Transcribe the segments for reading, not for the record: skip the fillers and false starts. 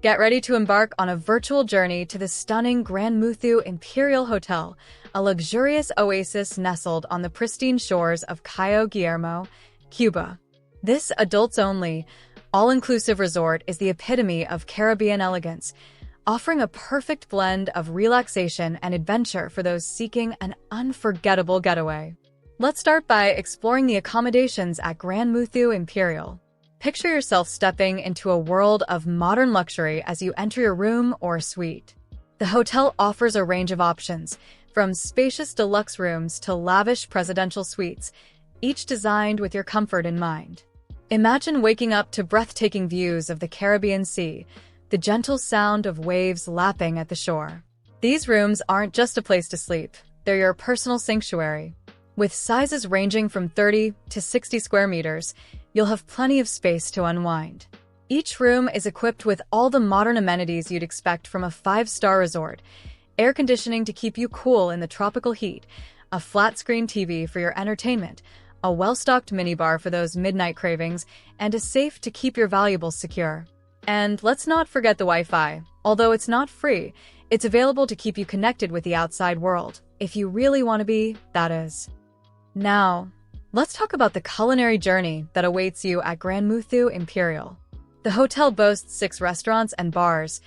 Get ready to embark on a virtual journey to the stunning Gran Muthu Imperial Hotel, a luxurious oasis nestled on the pristine shores of Cayo Guillermo, Cuba. This adults-only, all-inclusive resort is the epitome of Caribbean elegance, offering a perfect blend of relaxation and adventure for those seeking an unforgettable getaway. Let's start by exploring the accommodations at Gran Muthu Imperial. Picture yourself stepping into a world of modern luxury as you enter your room or suite. The hotel offers a range of options, from spacious deluxe rooms to lavish presidential suites, each designed with your comfort in mind. Imagine waking up to breathtaking views of the Caribbean Sea, the gentle sound of waves lapping at the shore. These rooms aren't just a place to sleep, they're your personal sanctuary. With sizes ranging from 30 to 60 square meters, you'll have plenty of space to unwind. Each room is equipped with all the modern amenities you'd expect from a five-star resort: air conditioning to keep you cool in the tropical heat, a flat-screen TV for your entertainment, a well-stocked minibar for those midnight cravings, and a safe to keep your valuables secure. And let's not forget the Wi-Fi. Although it's not free, it's available to keep you connected with the outside world, if you really want to be, that is. Now, let's talk about the culinary journey that awaits you at Gran Muthu Imperial. The hotel boasts 6 restaurants and bars,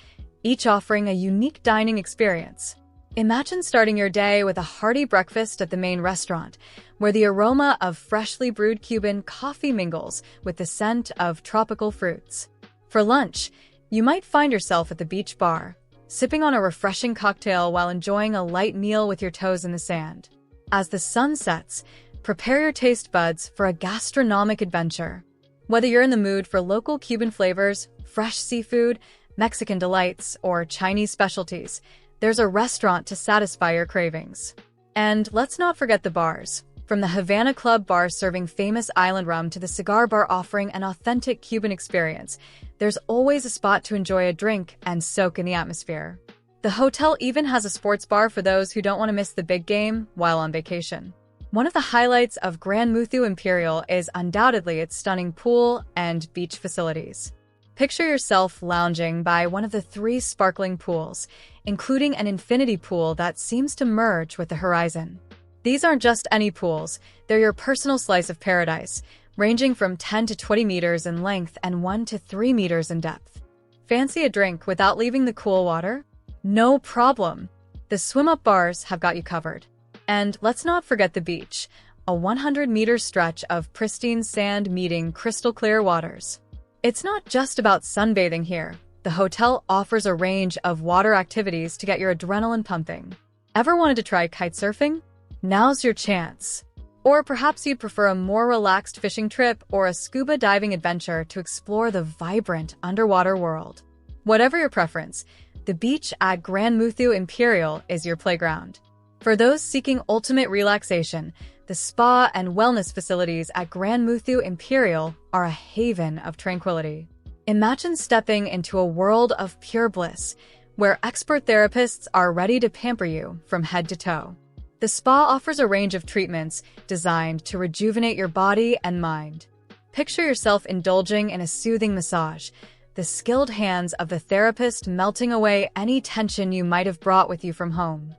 each offering a unique dining experience. Imagine starting your day with a hearty breakfast at the main restaurant, where the aroma of freshly brewed Cuban coffee mingles with the scent of tropical fruits. For lunch, you might find yourself at the beach bar, sipping on a refreshing cocktail while enjoying a light meal with your toes in the sand. As the sun sets, prepare your taste buds for a gastronomic adventure. Whether you're in the mood for local Cuban flavors, fresh seafood, Mexican delights, or Chinese specialties, there's a restaurant to satisfy your cravings. And let's not forget the bars. From the Havana Club bar serving famous island rum to the cigar bar offering an authentic Cuban experience, there's always a spot to enjoy a drink and soak in the atmosphere. The hotel even has a sports bar for those who don't want to miss the big game while on vacation. One of the highlights of Gran Muthu Imperial is undoubtedly its stunning pool and beach facilities. Picture yourself lounging by one of the 3 sparkling pools, including an infinity pool that seems to merge with the horizon. These aren't just any pools, they're your personal slice of paradise, ranging from 10 to 20 meters in length and 1 to 3 meters in depth. Fancy a drink without leaving the cool water? No problem. The swim-up bars have got you covered. And let's not forget the beach, a 100-meter stretch of pristine sand meeting crystal-clear waters. It's not just about sunbathing here. The hotel offers a range of water activities to get your adrenaline pumping. Ever wanted to try kite surfing? Now's your chance. Or perhaps you'd prefer a more relaxed fishing trip or a scuba diving adventure to explore the vibrant underwater world. Whatever your preference, the beach at Gran Muthu Imperial is your playground. For those seeking ultimate relaxation, the spa and wellness facilities at Gran Muthu Imperial are a haven of tranquility. Imagine stepping into a world of pure bliss, where expert therapists are ready to pamper you from head to toe. The spa offers a range of treatments designed to rejuvenate your body and mind. Picture yourself indulging in a soothing massage, the skilled hands of the therapist melting away any tension you might have brought with you from home.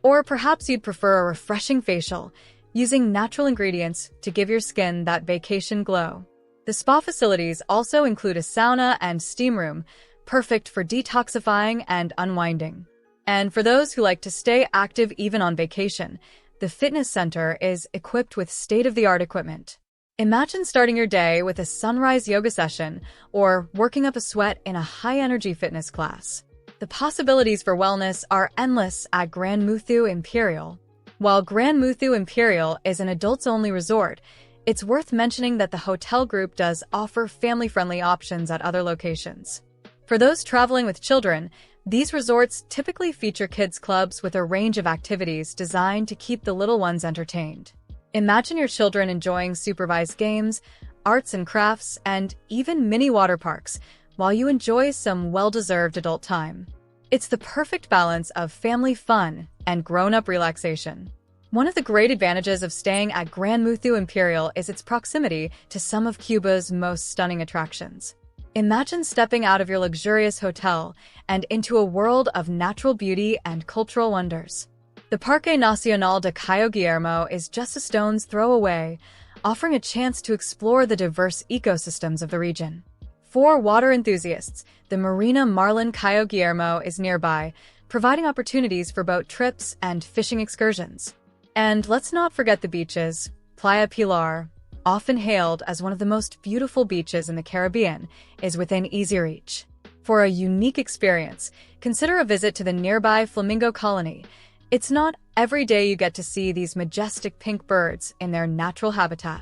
Or perhaps you'd prefer a refreshing facial, using natural ingredients to give your skin that vacation glow. The spa facilities also include a sauna and steam room, perfect for detoxifying and unwinding. And for those who like to stay active even on vacation, the fitness center is equipped with state-of-the-art equipment. Imagine starting your day with a sunrise yoga session or working up a sweat in a high-energy fitness class. The possibilities for wellness are endless at Gran Muthu Imperial. While Gran Muthu Imperial is an adults-only resort, it's worth mentioning that the hotel group does offer family-friendly options at other locations. For those traveling with children, these resorts typically feature kids' clubs with a range of activities designed to keep the little ones entertained. Imagine your children enjoying supervised games, arts and crafts, and even mini water parks, while you enjoy some well-deserved adult time. It's the perfect balance of family fun and grown-up relaxation. One of the great advantages of staying at Gran Muthu Imperial is its proximity to some of Cuba's most stunning attractions. Imagine stepping out of your luxurious hotel and into a world of natural beauty and cultural wonders. The Parque Nacional de Cayo Guillermo is just a stone's throw away, offering a chance to explore the diverse ecosystems of the region. For water enthusiasts, the Marina Marlin Cayo Guillermo is nearby, providing opportunities for boat trips and fishing excursions. And let's not forget the beaches. Playa Pilar, often hailed as one of the most beautiful beaches in the Caribbean, is within easy reach. For a unique experience, consider a visit to the nearby Flamingo Colony. It's not every day you get to see these majestic pink birds in their natural habitat.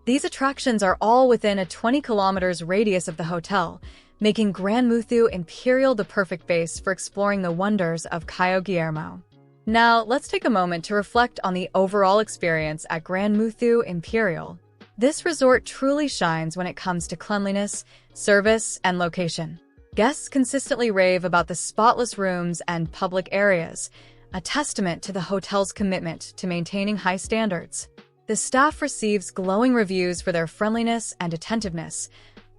These attractions are all within a 20 kilometers radius of the hotel, making Gran Muthu Imperial the perfect base for exploring the wonders of Cayo Guillermo. Now, let's take a moment to reflect on the overall experience at Gran Muthu Imperial. This resort truly shines when it comes to cleanliness, service, and location. Guests consistently rave about the spotless rooms and public areas, a testament to the hotel's commitment to maintaining high standards. The staff receives glowing reviews for their friendliness and attentiveness,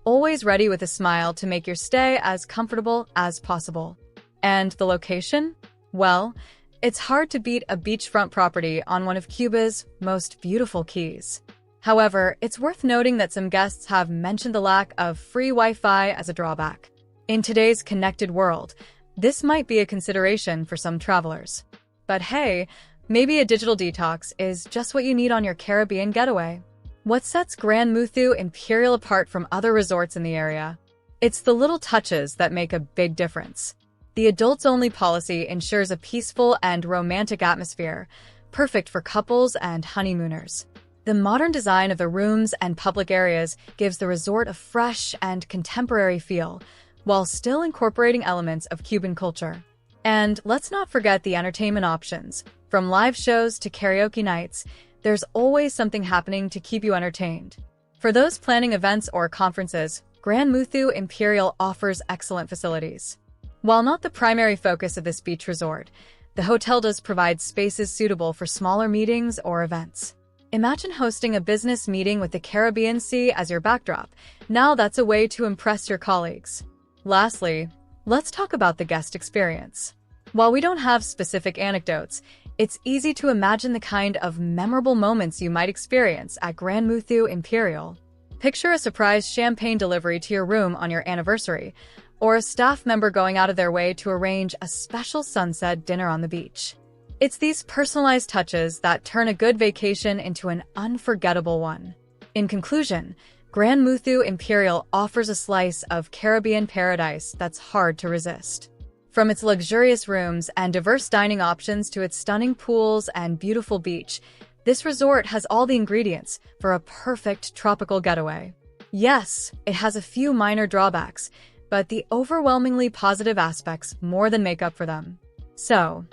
always ready with a smile to make your stay as comfortable as possible. And the location? Well, it's hard to beat a beachfront property on one of Cuba's most beautiful keys. However, it's worth noting that some guests have mentioned the lack of free Wi-Fi as a drawback. In today's connected world, this might be a consideration for some travelers. But hey, maybe a digital detox is just what you need on your Caribbean getaway. What sets Gran Muthu Imperial apart from other resorts in the area? It's the little touches that make a big difference. The adults-only policy ensures a peaceful and romantic atmosphere, perfect for couples and honeymooners. The modern design of the rooms and public areas gives the resort a fresh and contemporary feel, while still incorporating elements of Cuban culture. And let's not forget the entertainment options. From live shows to karaoke nights, there's always something happening to keep you entertained. For those planning events or conferences, Gran Muthu Imperial offers excellent facilities. While not the primary focus of this beach resort, the hotel does provide spaces suitable for smaller meetings or events. Imagine hosting a business meeting with the Caribbean Sea as your backdrop. Now that's a way to impress your colleagues. Lastly, let's talk about the guest experience. While we don't have specific anecdotes, it's easy to imagine the kind of memorable moments you might experience at Gran Muthu Imperial. Picture a surprise champagne delivery to your room on your anniversary, or a staff member going out of their way to arrange a special sunset dinner on the beach. It's these personalized touches that turn a good vacation into an unforgettable one. In conclusion, Gran Muthu Imperial offers a slice of Caribbean paradise that's hard to resist. From its luxurious rooms and diverse dining options to its stunning pools and beautiful beach, this resort has all the ingredients for a perfect tropical getaway. Yes, it has a few minor drawbacks, but the overwhelmingly positive aspects more than make up for them. So,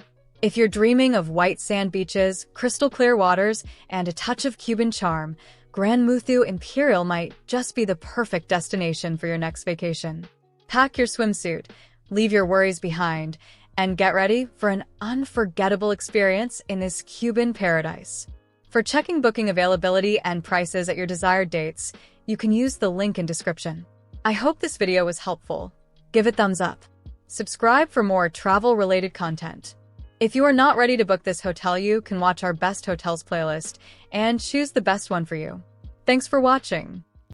if you're dreaming of white sand beaches, crystal clear waters, and a touch of Cuban charm, Gran Muthu Imperial might just be the perfect destination for your next vacation. Pack your swimsuit, leave your worries behind, and get ready for an unforgettable experience in this Cuban paradise. For checking booking availability and prices at your desired dates, you can use the link in description. I hope this video was helpful. Give it a thumbs up. Subscribe for more travel-related content. If you are not ready to book this hotel, you can watch our best hotels playlist and choose the best one for you. Thanks for watching.